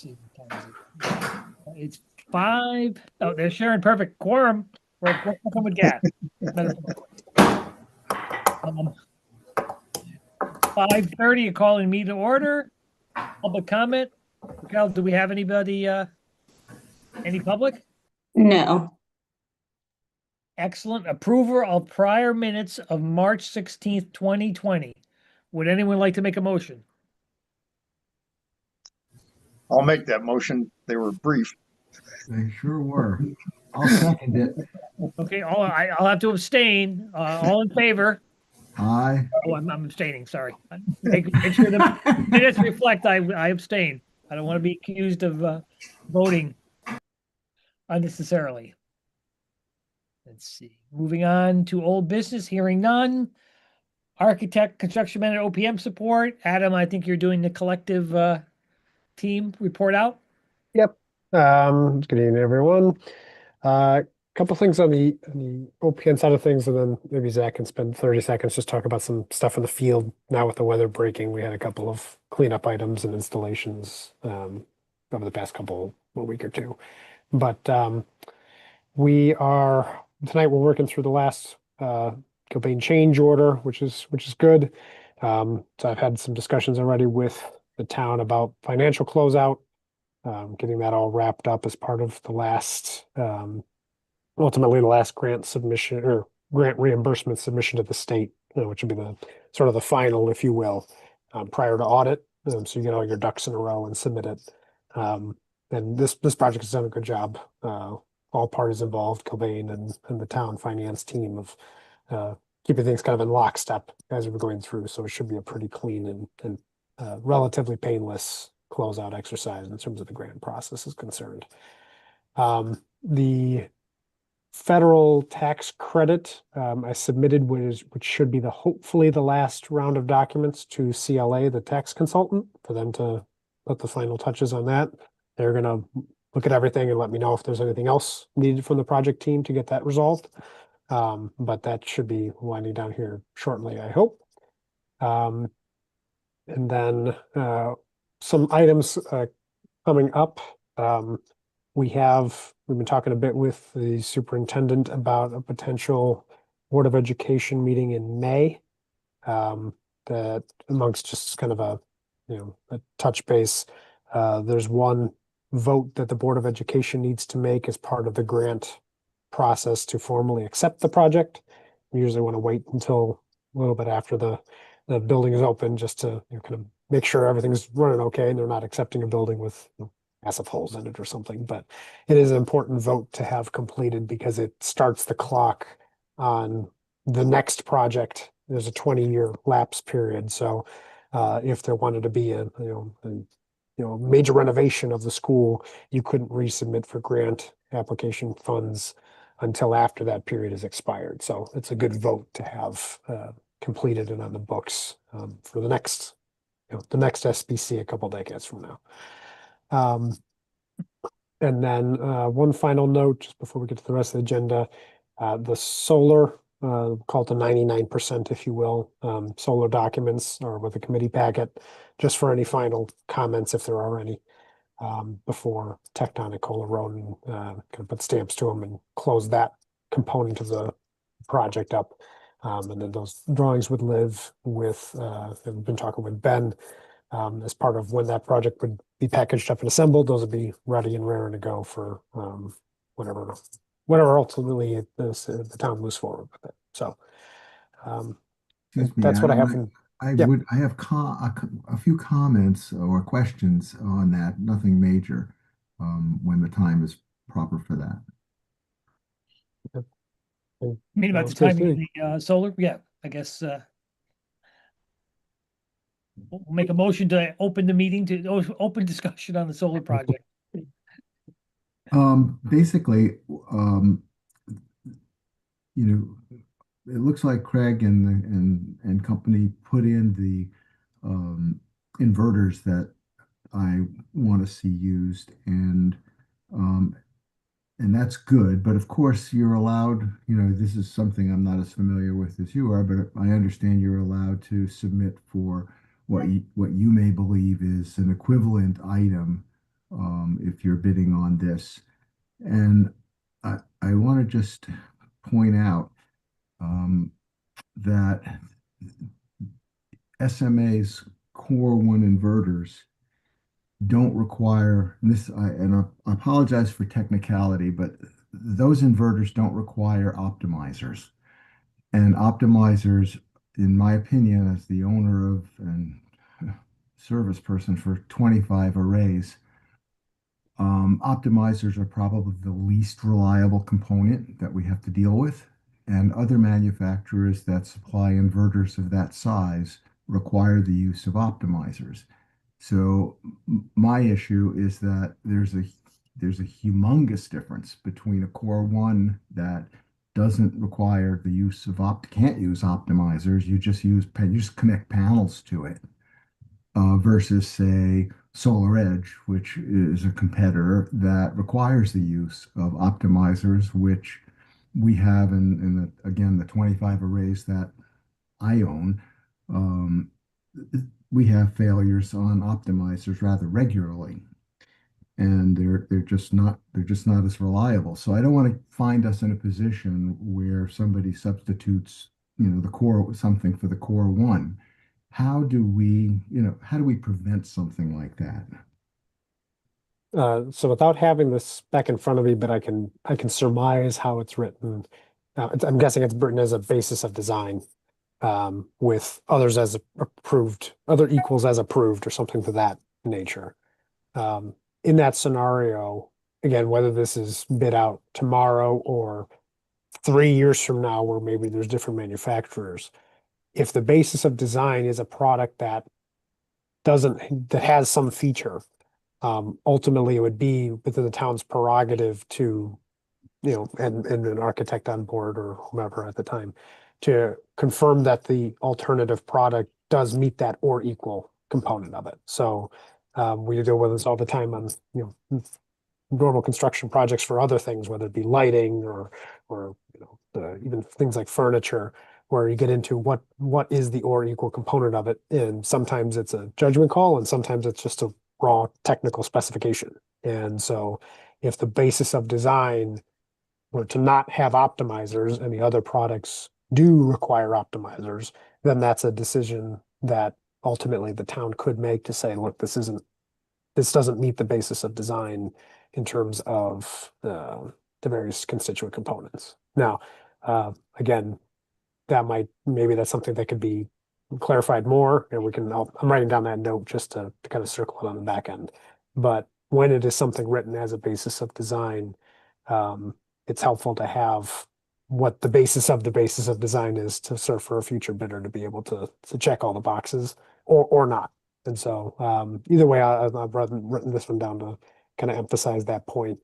see. What time is it? It's 5. Oh, there's Sharon. Perfect. Quorum. We're working with gas. 5:30, calling me to order. Public comment. Raquel, do we have anybody, any public? No. Excellent. Approval of prior minutes of March 16th, 2020. Would anyone like to make a motion? I'll make that motion. They were brief. They sure were. I'll second it. Okay, I'll have to abstain. All in favor? Aye. Oh, I'm abstaining, sorry. Make sure the minutes reflect I abstain. I don't want to be accused of voting unnecessarily. Let's see. Moving on to old business, hearing none. Architect, construction manager, OPM support. Adam, I think you're doing the collective team report out. Yep. Good evening, everyone. Couple things on the OPM side of things, and then maybe Zach can spend 30 seconds just talk about some stuff in the field. Now with the weather breaking, we had a couple of cleanup items and installations over the past week or two. But tonight we're working through the last Kilbane change order, which is good. So I've had some discussions already with the town about financial closeout, getting that all wrapped up as part of the last ultimately the last grant submission or grant reimbursement submission to the state, which would be the sort of the final, if you will, prior to audit. So you get all your ducks in a row and submit it. And this project has done a good job. All parties involved, Kilbane and the town finance team of keeping things kind of in lockstep as we're going through. So it should be a pretty clean and relatively painless closeout exercise in terms of the grant process is concerned. The federal tax credit I submitted, which should be hopefully the last round of documents to CLA, the tax consultant, for them to put the final touches on that. They're going to look at everything and let me know if there's anything else needed from the project team to get that resolved. But that should be winding down here shortly, I hope. And then some items coming up. We've been talking a bit with the superintendent about a potential Board of Education meeting in May. That amongst just kind of a touch base. There's one vote that the Board of Education needs to make as part of the grant process to formally accept the project. We usually want to wait until a little bit after the building is open just to kind of make sure everything's running okay and they're not accepting a building with massive holes in it or something. But it is an important vote to have completed because it starts the clock on the next project. There's a 20-year lapse period. So if there wanted to be a major renovation of the school, you couldn't resubmit for grant application funds until after that period is expired. So it's a good vote to have completed and on the books for the next SBC a couple decades from now. And then one final note, just before we get to the rest of the agenda, the solar, call it the 99%, if you will, solar documents are with the committee packet, just for any final comments, if there are any, before Tectonic Cola Road can put stamps to them and close that component of the project up. And then those drawings would live with, I've been talking with Ben, as part of when that project would be packaged up and assembled. Those would be ready and raring to go for whatever ultimately the town moves forward with it. So that's what I have. I have a few comments or questions on that. Nothing major. When the time is proper for that. You mean about the timing of the solar? Yeah, I guess. We'll make a motion to open the meeting to open discussion on the solar project. Basically, it looks like Craig and company put in the inverters that I want to see used, and that's good. But of course, you're allowed. This is something I'm not as familiar with as you are, but I understand you're allowed to submit for what you may believe is an equivalent item if you're bidding on this. And I want to just point out that SMA's Core 1 inverters don't require this, and I apologize for technicality, but those inverters don't require optimizers. And optimizers, in my opinion, as the owner of and service person for 25 arrays, optimizers are probably the least reliable component that we have to deal with. And other manufacturers that supply inverters of that size require the use of optimizers. So my issue is that there's a humongous difference between a Core 1 that doesn't require the use of can't use optimizers. You just connect panels to it, versus say SolarEdge, which is a competitor that requires the use of optimizers, which we have in again the 25 arrays that I own. We have failures on optimizers rather regularly, and they're just not as reliable. So I don't want to find us in a position where somebody substitutes, the core something for the Core 1. How do we prevent something like that? So without having this spec in front of me, but I can surmise how it's written. I'm guessing it's written as a basis of design, with others as approved, other equals as approved, or something to that nature. In that scenario, again, whether this is bid out tomorrow or 3 years from now, where maybe there's different manufacturers, if the basis of design is a product that has some feature, ultimately it would be within the town's prerogative to, and an architect on board or whomever at the time, to confirm that the alternative product does meet that or equal component of it. So we deal with this all the time on, normal construction projects for other things, whether it be lighting or even things like furniture, where you get into what is the or equal component of it. And sometimes it's a judgment call, and sometimes it's just a raw technical specification. And so if the basis of design were to not have optimizers and the other products do require optimizers, then that's a decision that ultimately the town could make to say, look, this doesn't meet the basis of design in terms of the various constituent components. Now, again, maybe that's something that could be clarified more, and I'm writing down that note just to kind of circle it on the back end. But when it is something written as a basis of design, it's helpful to have what the basis of design is to serve for a future bidder to be able to check all the boxes or not. And so either way, I've written this one down to kind of emphasize that point.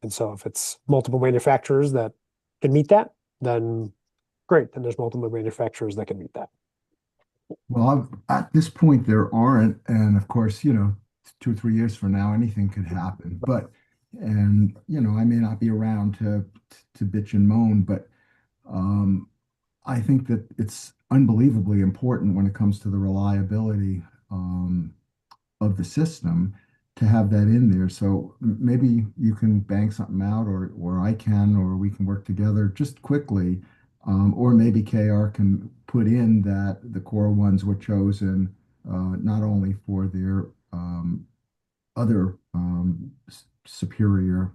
And so if it's multiple manufacturers that can meet that, then great. Then there's multiple manufacturers that can meet that. Well, at this point, there aren't. And of course, 2 or 3 years from now, anything could happen. But, I may not be around to bitch and moan, but I think that it's unbelievably important when it comes to the reliability of the system to have that in there. So maybe you can bang something out, or I can, or we can work together just quickly. Or maybe KR can put in that the Core 1s were chosen not only for their other superior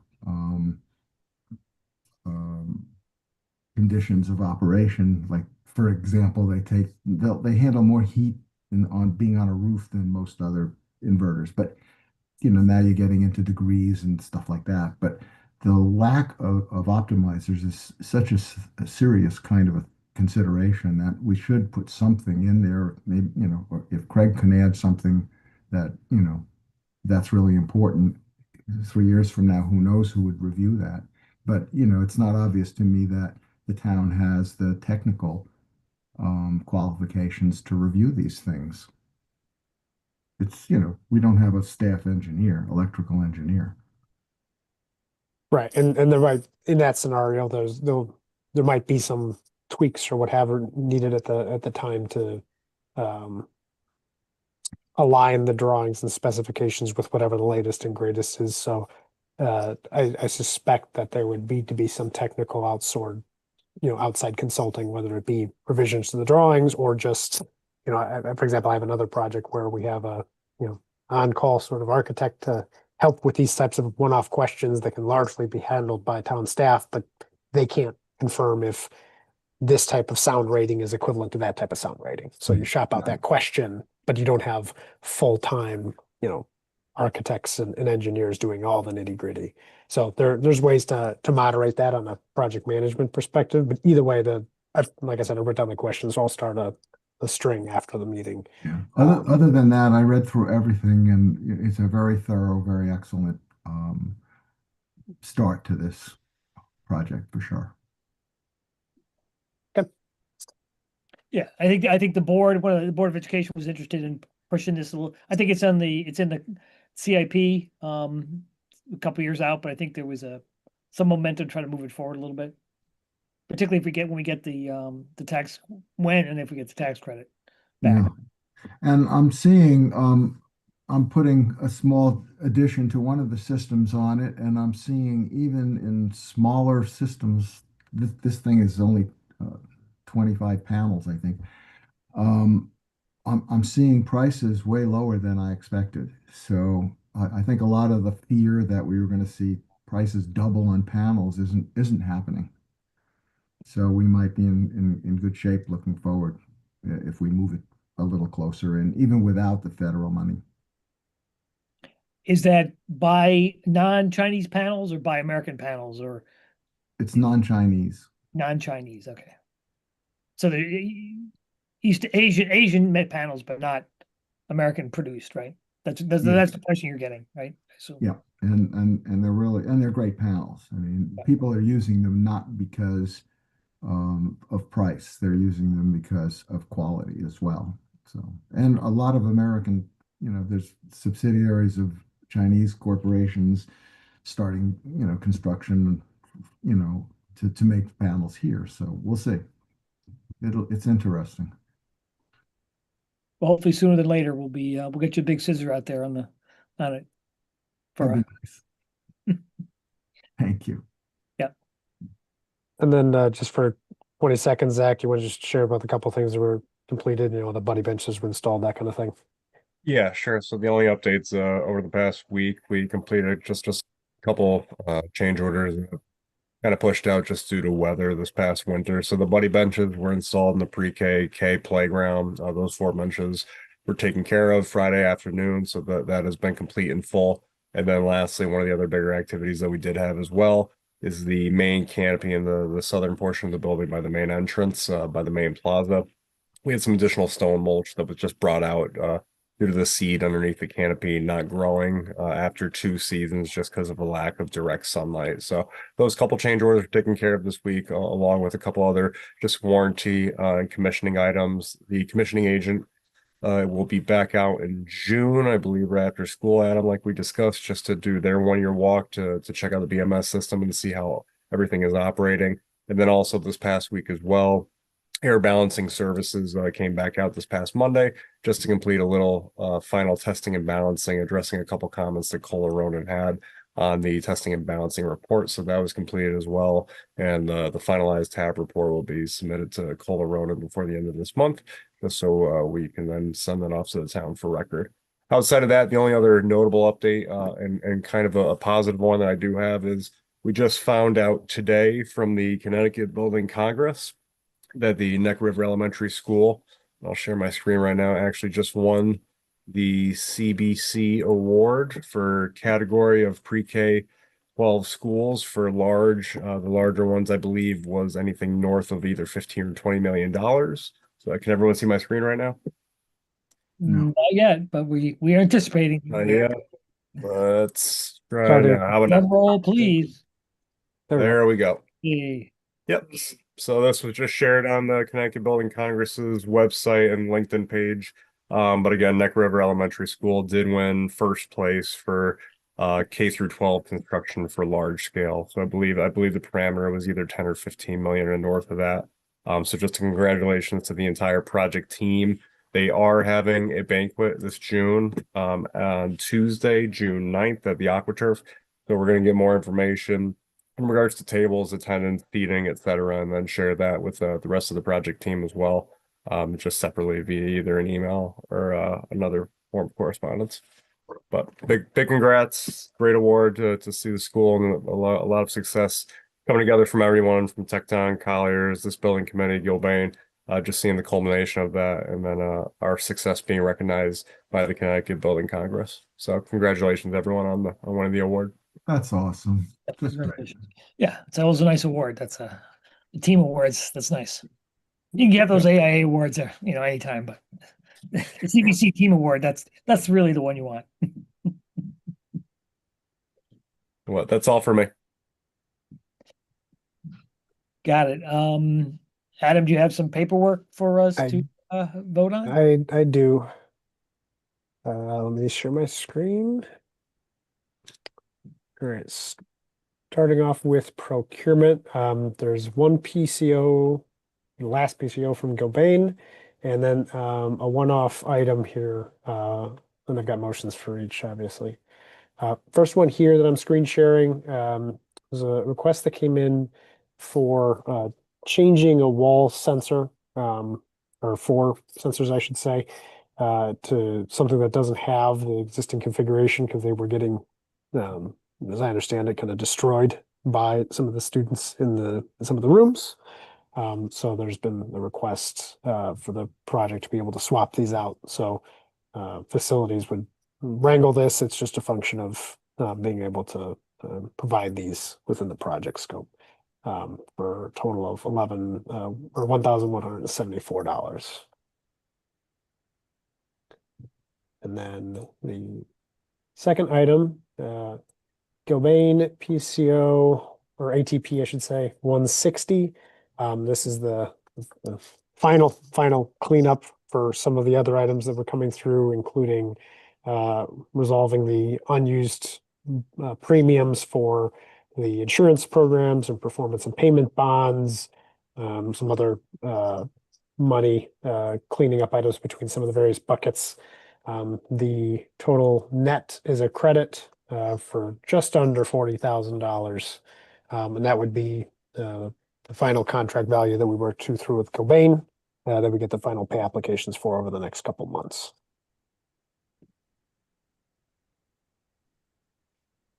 conditions of operation, like for example, they handle more heat on being on a roof than most other inverters. But now you're getting into degrees and stuff like that. But the lack of optimizers is such a serious kind of a consideration that we should put something in there. Maybe, or if Craig can add something that, that's really important. 3 years from now, who knows who would review that? But, it's not obvious to me that the town has the technical qualifications to review these things. It's, we don't have a staff engineer, electrical engineer. Right. And they're right in that scenario, there might be some tweaks or whatever needed at the time to align the drawings and specifications with whatever the latest and greatest is. So I suspect that there would need to be some technical outside consulting, whether it be revisions to the drawings or just, for example, I have another project where we have a, on-call sort of architect to help with these types of one-off questions that can largely be handled by town staff, but they can't confirm if this type of sound rating is equivalent to that type of sound rating. So you shop out that question, but you don't have full-time, architects and engineers doing all the nitty-gritty. So there's ways to moderate that on a project management perspective, but either way, like I said, I wrote down the questions, so I'll start a string after the meeting. Yeah. Other than that, I read through everything, and it's a very thorough, very excellent start to this project for sure. Yeah, I think the board of education was interested in pushing this a little. I think it's in the CIP a couple years out, but I think there was some momentum trying to move it forward a little bit. Particularly when we get the tax and if we get the tax credit back. Yeah. And I'm seeing I'm putting a small addition to one of the systems on it, and I'm seeing even in smaller systems, this thing is only 25 panels, I think. I'm seeing prices way lower than I expected. So I think a lot of the fear that we were going to see prices double on panels isn't happening. So we might be in good shape looking forward if we move it a little closer in, even without the federal money. Is that by non-Chinese panels or by American panels, or It's non-Chinese. non-Chinese? Okay. So the East Asian panels, but not American produced, right? That's the question you're getting, right? So Yeah, and they're great panels. I mean, people are using them not because of price; they're using them because of quality as well. So, and a lot of American, there's subsidiaries of Chinese corporations starting, construction, to make panels here. So we'll see. It's interesting. well, hopefully sooner than later we'll get you a big scissor out there on it. That'd be nice. Thank you. And then just for 20 seconds, Zach, you want to just share about the couple of things that were completed, the buddy benches were installed, that kind of thing. Yeah, sure. So the only updates over the past week, we completed just a couple change orders kind of pushed out just due to weather this past winter. So the buddy benches were installed in the pre-K K playground. Those 4 benches were taken care of Friday afternoon, so that has been complete in full. And then lastly, one of the other bigger activities that we did have as well is the main canopy in the southern portion of the building by the main entrance, by the main plaza. We had some additional stone mulch that was just brought out due to the seed underneath the canopy not growing after 2 seasons just because of a lack of direct sunlight. So those couple change orders are taken care of this week, along with a couple other just warranty and commissioning items. The commissioning agent will be back out in June, I believe, right after school, Adam, like we discussed, just to do their 1-year walk to check out the BMS system and to see how everything is operating. And then also this past week as well, air balancing services came back out this past Monday just to complete a little final testing and balancing, addressing a couple comments that Kohler Ronan had on the testing and balancing report. So that was completed as well. And the finalized tab report will be submitted to Kohler Ronan before the end of this month, just so we can then send that off to the town for record. Outside of that, the only other notable update and kind of a positive one that I do have is we just found out today from the Connecticut Building Congress that the Neck River Elementary School, I'll share my screen right now, actually just won the CBC award for category of pre-K 12 schools for large. The larger ones, I believe, was anything north of either 15 or $20 million. So can everyone see my screen right now? No. Not yet, but we are anticipating. Yeah. Let's try now. How about Drum now? roll, please. There we go. Yay. Yep. So this was just shared on the Connecticut Building Congress's website and LinkedIn page. But again, Neck River Elementary School did win first place for K through 12 construction for large scale. So I believe the parameter was either 10 or 15 million or north of that. So just congratulations to the entire project team. They are having a banquet this June, on Tuesday, June 9th at the AquaTurf. So we're going to get more information in regards to tables, attendance, seating, et cetera, and then share that with the rest of the project team as well, just separately via either an email or another form of correspondence. But big congrats, great award to see the school and a lot of success coming together from everyone from Tecton, Colliers, this building committee, Gilbane, just seeing the culmination of that and then our success being recognized by the Connecticut Building Congress. So congratulations everyone on winning the award. That's awesome. Just great. Congratulations. Yeah, it's always a nice award. That's a team awards. That's nice. You can get those AIA awards, anytime, but the CBC team award, that's really the one you want. Well, that's all for me. Got it. Adam, do you have some paperwork for us I- to vote on? I do. Let me share my screen. All right, starting off with procurement, there's one PCO, the last PCO from Gilbane, and then a one-off item here, and I've got motions for each, obviously. First one here that I'm screen sharing, was a request that came in for changing a wall sensor, or 4 sensors, I should say, to something that doesn't have the existing configuration because they were getting, as I understand it, kind of destroyed by some of the students in some of the rooms. So there's been a request for the project to be able to swap these out. So facilities would wrangle this. It's just a function of being able to provide these within the project scope for a total of $1,174. And then the second item, Gilbane PCO or ATP, I should say, 160. This is the final cleanup for some of the other items that were coming through, including resolving the unused premiums for the insurance programs and performance and payment bonds, some other money cleaning up items between some of the various buckets. The total net is a credit for just under $40,000, and that would be the final contract value that we worked through with Gilbane, that we get the final pay applications for over the next couple months.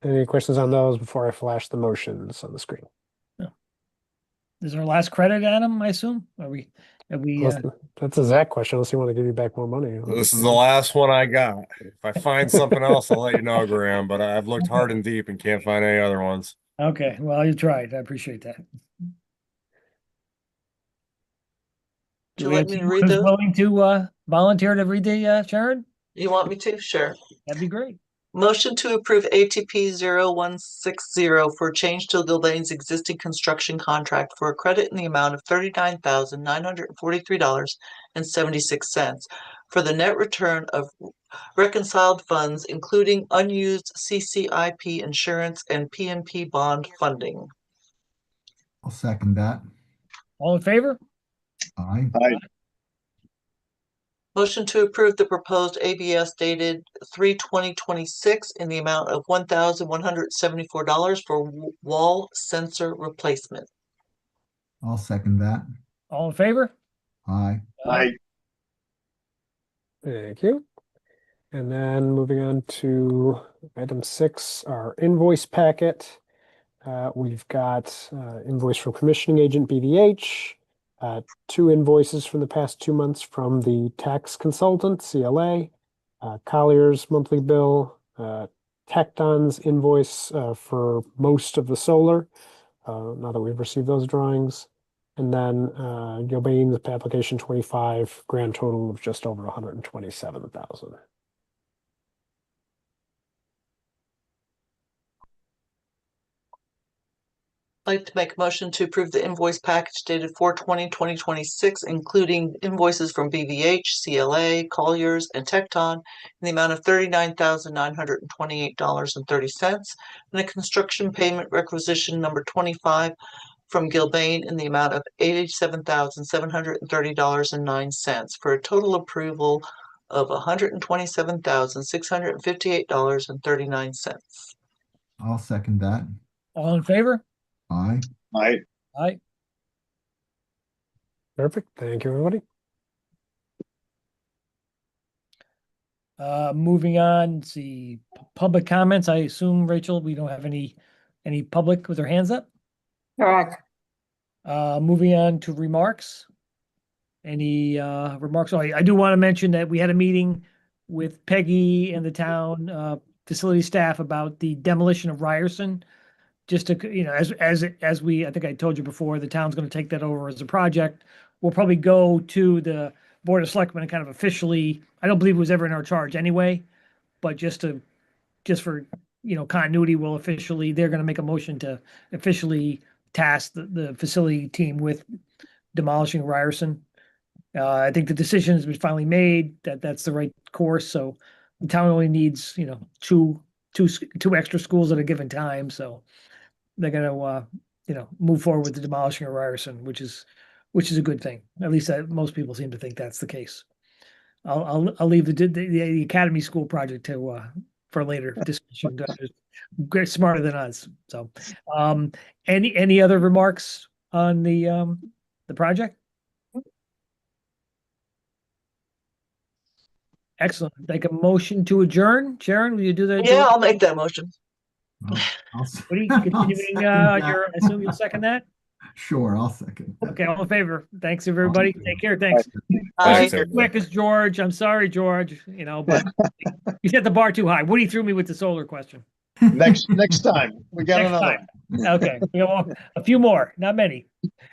Any questions on those before I flash the motions on the screen? This is our last credit, Adam, I assume? Have we, That's a Zach question, unless you want to give you back more money. This is the last one I got. If I find something else, I'll let you know, Graham, but I've looked hard and deep and can't find any other ones. okay, well, you tried. I appreciate that. Do Do you we like have me to someone read who's those? willing to volunteer to read the Sharon? You want me to? Sure. That'd be great. Motion to approve ATP 0160 for change to Gilbane's existing construction contract for a credit in the amount of $39,943.76 for the net return of reconciled funds, including unused CCIP insurance and PMP bond funding. I'll second that. All in favor? Aye. Motion to approve the proposed ABS dated 3/20/26 in the amount of $1,174 for wall sensor replacement. I'll second that. All in favor? Aye. Aye. Thank you. And then moving on to item 6, our invoice packet. We've got invoice from commissioning agent BVH, 2 invoices from the past 2 months from the tax consultant, CLA, Collier's monthly bill, Tecton's invoice for most of the solar, now that we've received those drawings. And then Gilbane's application 25, grand total of just over 127,000. I'd like to make a motion to approve the invoice package dated 4/20/2026, including invoices from BVH, CLA, Colliers, and Tecton in the amount of $39,928.30, and a construction payment requisition number 25 from Gilbane in the amount of $87,730.09 for a total approval of $127,658.39. I'll second that. All in favor? Aye. I, Aye. Perfect. Thank you, everybody. Moving on, let's see, public comments. I assume, Rachel, we don't have any public with their hands up? Correct. Moving on to remarks. Any remarks? Oh, I do want to mention that we had a meeting with Peggy and the town facility staff about the demolition of Ryerson. Just to, you know, as we, I think I told you before, the town's going to take that over as a project. We'll probably go to the Board of Selectmen and kind of officially, I don't believe it was ever in our charge anyway, but just for, you know, continuity, they're going to make a motion to officially task the facility team with demolishing Ryerson. I think the decision has been finally made that that's the right course. So the town only needs, you know, two extra schools at a given time. So they're going to, you know, move forward with the demolishing of Ryerson, which is a good thing. At least most people seem to think that's the case. I'll leave the academy school project to for later discussion. Great, smarter than us. So, any other remarks on the project? Excellent. Like a motion to adjourn. Sharon, will you do that? Yeah, I'll make that motion. What are you continuing? I assume you'll second that? Sure, I'll second. Okay, all in favor. Thanks, everybody. Take care. Thanks. Aye. Thanks, Quick everybody. as George. I'm sorry, George. You know, but you set the bar too high. Woody threw me with the solar question. next time, we got Next another. time. Okay, we have a few more, not many.